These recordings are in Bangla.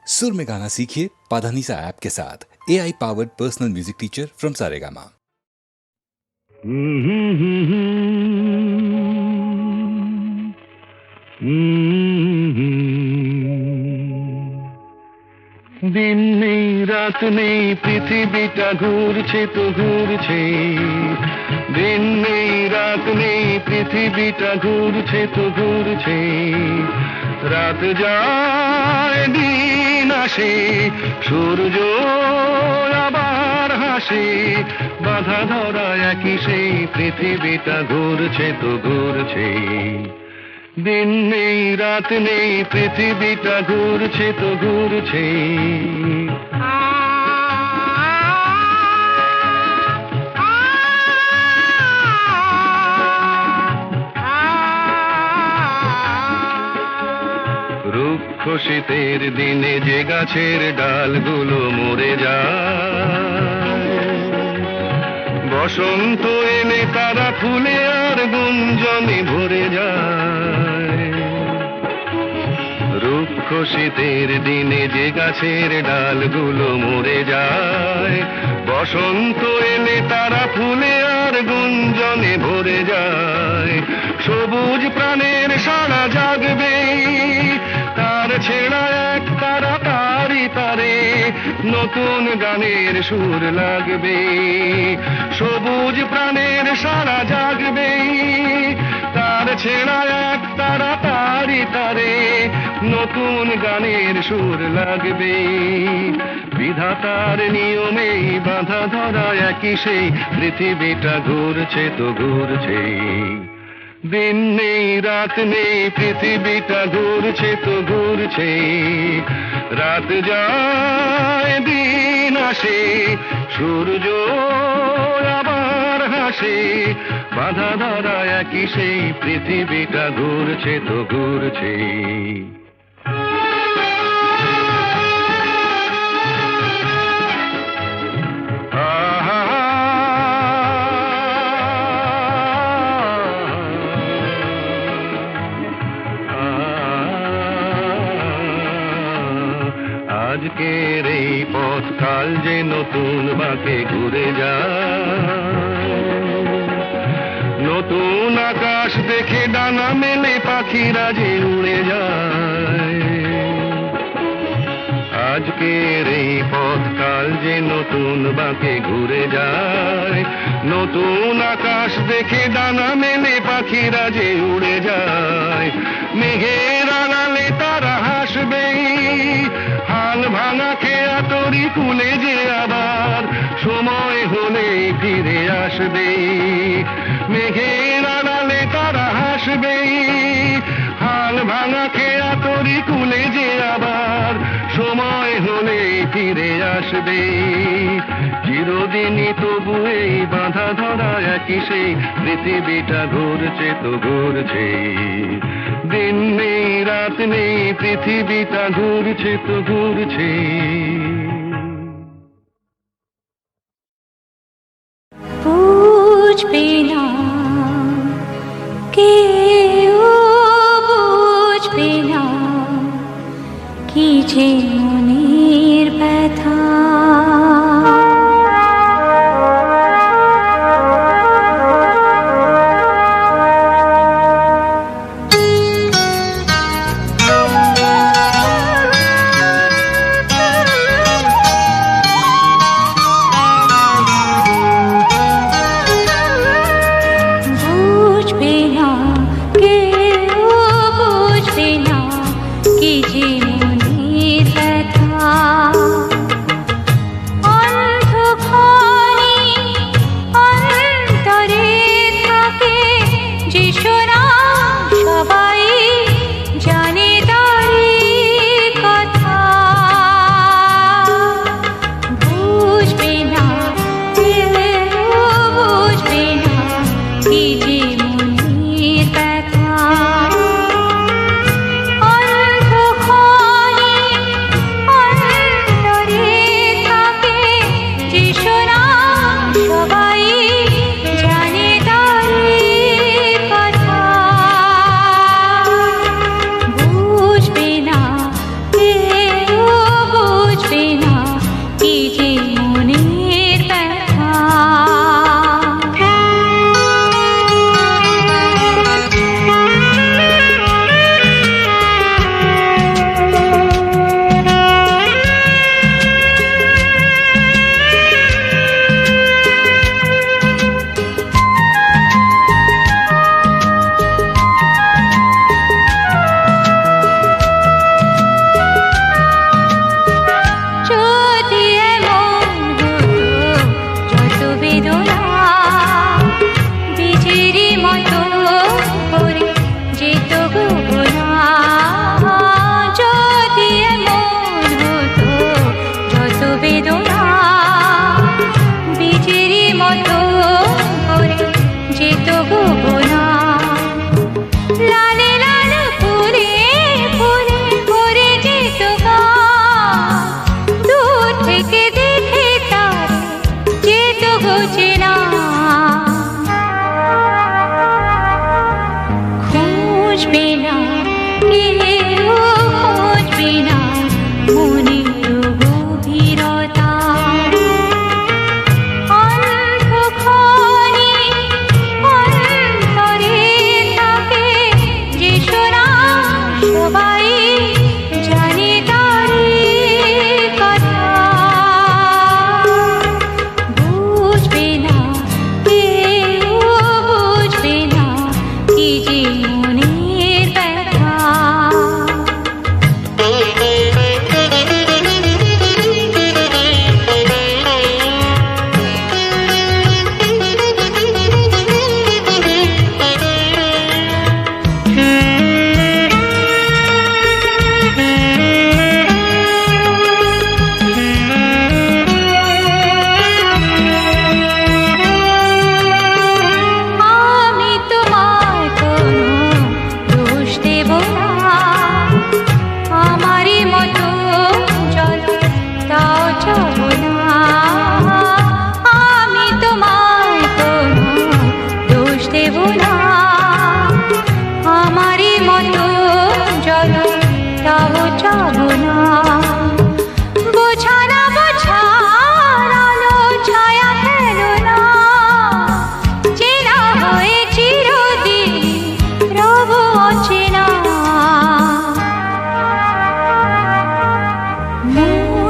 सुर में गाना सीखिए पाधानीसा ऐप के साथ AI powered personal music teacher from Saregama. दिन नहीं रात नहीं पृथ्वीटा घूरছে তো ঘুরছে दिन नहीं रात नहीं पृथ्वीटा ঘুরছে তো ঘুরছে রাত যায় দিন আসে সূর্য আবার হাসে বাধা ধরা একই সেই পৃথিবীটা ঘুরছে তো ঘুরছে दिन नहीं रात नहीं पृथ्वीटा ঘুরছে তো ঘুরছে রুক্ষ শীতের দিনে যে গাছের ডালগুলো মরে যায় বসন্ত এলে তারা ফুলে আর গুঞ্জনে ভরে যায় রুক্ষ শীতের দিনে যে গাছের ডালগুলো মরে যায় বসন্ত এলে তারা ফুলে আর গুঞ্জনে ভরে যায় সবুজ প্রাণের সারা জাগবে তার ছেঁড়া এক তারা তারি তারে নতুন গানের সুর লাগবে সবুজ প্রাণের সারা জাগবে তার ছেঁড়া এক তারা তারি তারে নতুন গানের সুর লাগবে বিধাতার নিয়মে বাঁধা ধরা একই সেই পৃথিবীটা ঘুরছে তো ঘুরছে दिन नहीं रात नहीं पृथ्वीटा ঘুরছে তো ঘুরছে রাত যায় দিন আসে সূর্য আবার হাসে বাধা ধরা একই সেই পৃথিবীটা ঘুরছে তো ঘুরছে আজকের এই পথ কাল যে নতুন বাঁকে ঘুরে যায় নতুন আকাশ দেখে ডানা মেলে পাখিরা যে উড়ে যায় আজকের এই পথ কাল যে নতুন বাঁকে ঘুরে যায় নতুন আকাশ দেখে ডানা মেলে পাখিরা যে উড়ে যায় মেঘের আড়ালে তারা হাসবে হাল ভাঙা খেয়া তরি কুলে যে আবার সময় হলে ফিরে আসবে মেঘের আড়ালে তারা হাসবে হাল ভাঙা খেয়া তরি কুলে যে আবার সময় হলে ফিরে আসবে চিরদিনই তবু এই বাঁধা ধরা একই সেই পৃথিবীটা ঘুরছে তো ঘুরছে दिन नहीं रात नहीं पृथ्वीटा ঘুরছে তো ঘুরছে বুঝবে না কেউ বুঝবে না কি যে মনের ব্যথা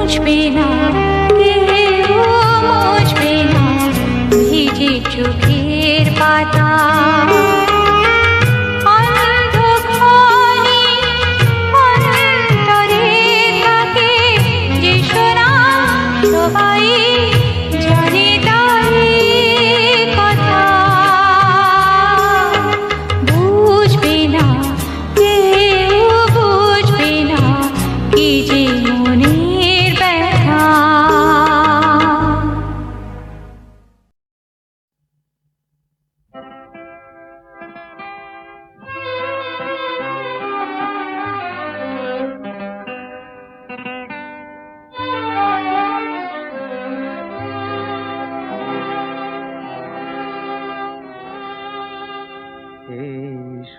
মুছবে না, কেউ মুছবে না ভিজে চোখের পাতা। সবাই জানে তার কথা, বুঝবে না কেউ বুঝবে না কি যে মনের ব্যথা।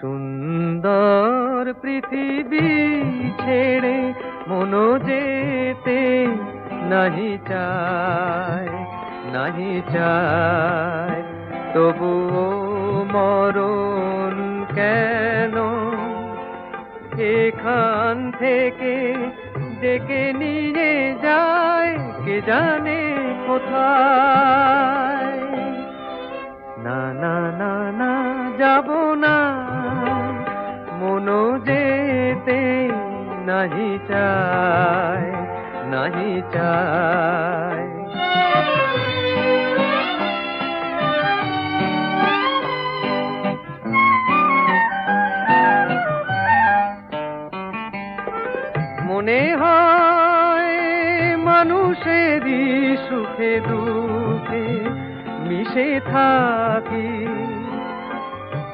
সুন্দর পৃথিবী ছেড়ে মনো যেতে নাহি চায়, নাহি চায়, তবুও মরণ কেন এখান থেকে ডেকে নিয়ে যায় কে জানে কোথায়। না না না না যাব না, মনো যেতে নাহি চায়, নাহি চায়। মনে হয় মানুষেরই সুখে দুঃখে মিশে থাকি,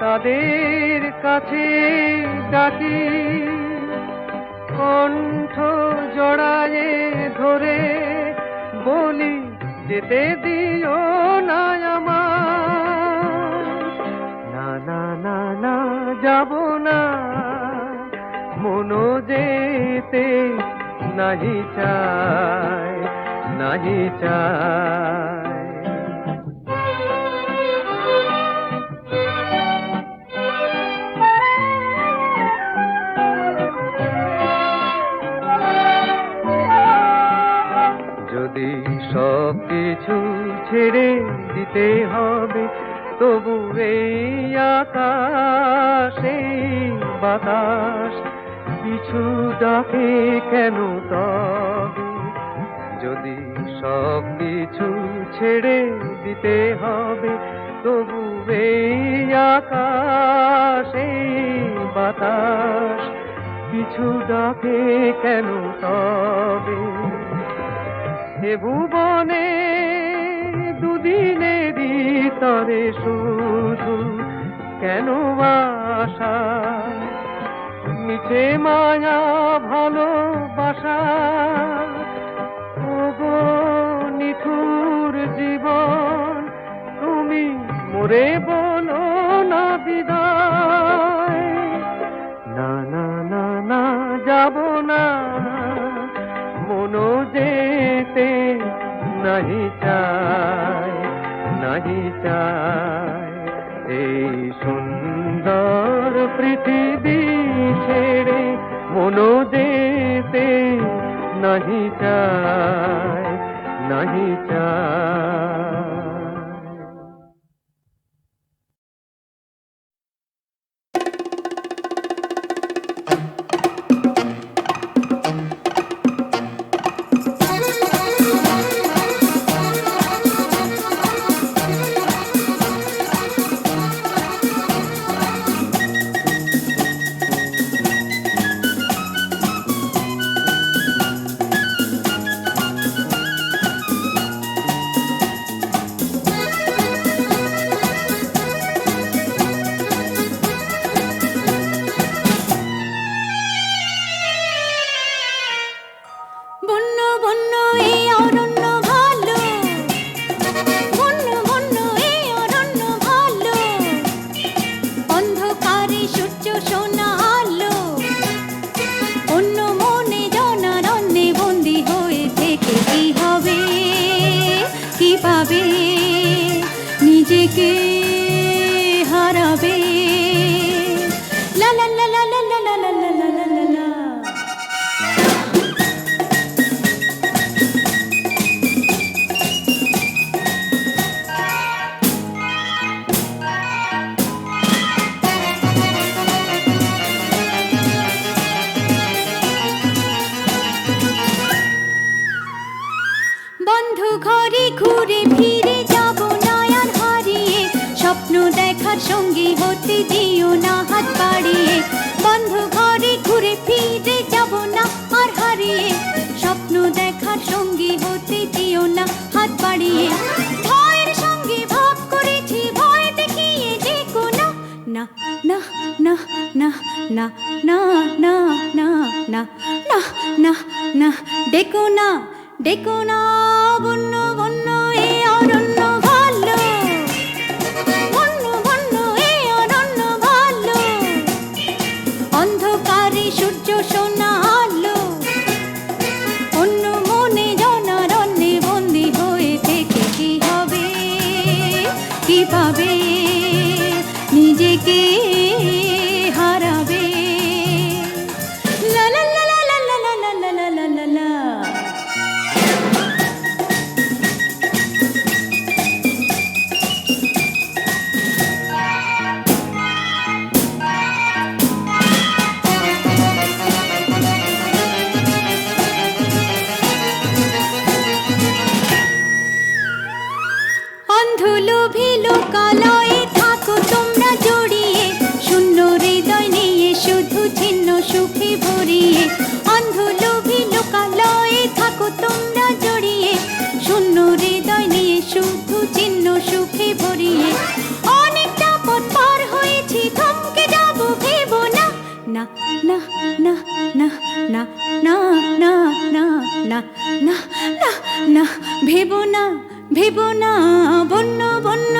তাদের কাছে ডাকি, কণ্ঠ জড়ায়ে ধরে বলি যেতে দিও না আমার। না না না না যাব না, মনো যেতে নাহি চায়, নাহি চায়। যদি সব কিছু ছেড়ে দিতে হবে, তবু এই আকাশ এই বাতাস কিছু ডাকে কেন তবে? যদি সব কিছু ছেড়ে দিতে হবে, তবু এই আকাশ এই বাতাস কিছু ডাকে কেন তবে? এ ভুবনে দুদিনেরই তরে শুধু কেন আশা, মিছে মায়া ভালোবাসা, ওগো নিঠুর জীবন তুমি মোরে বলো না বিদায়। না না না না যাব না, মনো যেতে নাহি চায়, নাহি চায়। এই সুন্দর পৃথিবী ছেড়ে মনো যেতে নাহি চায়, নাহি চায়। নিজেকে হারাবে লা লা লা লা লা লা লা লা লা লা লা। বন্ধু ঘরে ঘুরে ফিরে যাব না আর হারিয়ে, স্বপ্ন দেখার সঙ্গী হতে দিও না হাত বাড়িয়ে। বন্ধু ঘরে ঘুরে ফিরে যাব না আর হারিয়ে, স্বপ্ন দেখার সঙ্গী হতে দিও না হাত বাড়িয়ে। ভয়ের সঙ্গে ভাব করেছি, ভয় দেখিয়ে যে কোনো না না না না না না না না না না না না ডেকো না ডেকো না বন্য বন্য এ অরণ্য ভালো, বন্য বন্য এ অরণ্য ভালো। অন্ধকারে সূর্য সোনা আলো, অন্য মনে জনারণ্যে বন্দী হয়ে থেকে কি হবে, কি পাবে, নিজেকে হারাবে। লা লা লা লা লা লা লা লা লা লা লা লা। অন্ধলোভী লোকালয়ে থাকো তোমরা জড়িয়ে, শূন্য হৃদয় নিয়ে শুধু ছিন্ন সুখে ভরিয়ে। অন্ধলোভী লোকালয়ে থাকো তোমরা জড়িয়ে, শূন্য হৃদয় নিয়ে শুধু ছিন্ন সুখে ভরিয়ে। অনেকটা পথ পার হয়েছি, থমকে যাব ভেবো না না না না না না না না না না না না না ভেবো না ভেবো না বন্য বন্য